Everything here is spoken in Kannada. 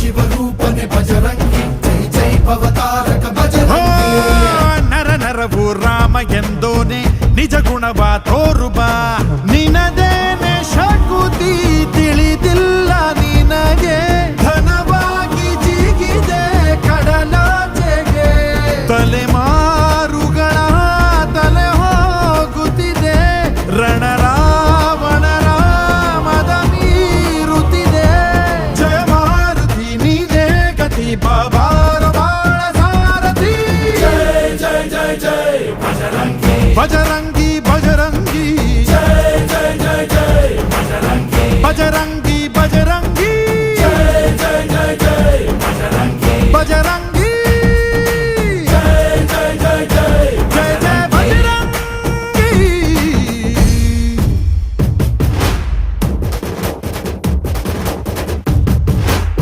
ಶಿವರೂಪನೆ ಬಜರಂಗಿ ಜೈ ಜೈ ಭವತಾರಕ ಬಜರಂಗಿ ನರ ನರವು ರಾಮ ಎಂದೋನೆ ನಿಜ ಗುಣವ ತೋರುಬ ನಿನದೇನೆ ಶಕುತಿ ತಿಳಿದಿಲ್ಲ ನಿನಗೆ ಧನವಾಗಿ ಜಿಗಿದೆ ಕಡಲಾಚೆಗೆ ತಲೆಮಾರುಗಳ ತಲೆ ಹೋಗುತ್ತಿದೆ ರಣರಾವಣರ ಮದ ಮೀರುತ್ತಿದೆ ಜಯ ಮಾರುತಿ ನೀನೇ ಗತಿ ಬಾಬಾರ ಬಾಳ ಸಾರಥಿ ಜೈ ಜೈ ಜೈ ಜೈ ಬಜರಂಗಿ ಬಜರಂಗ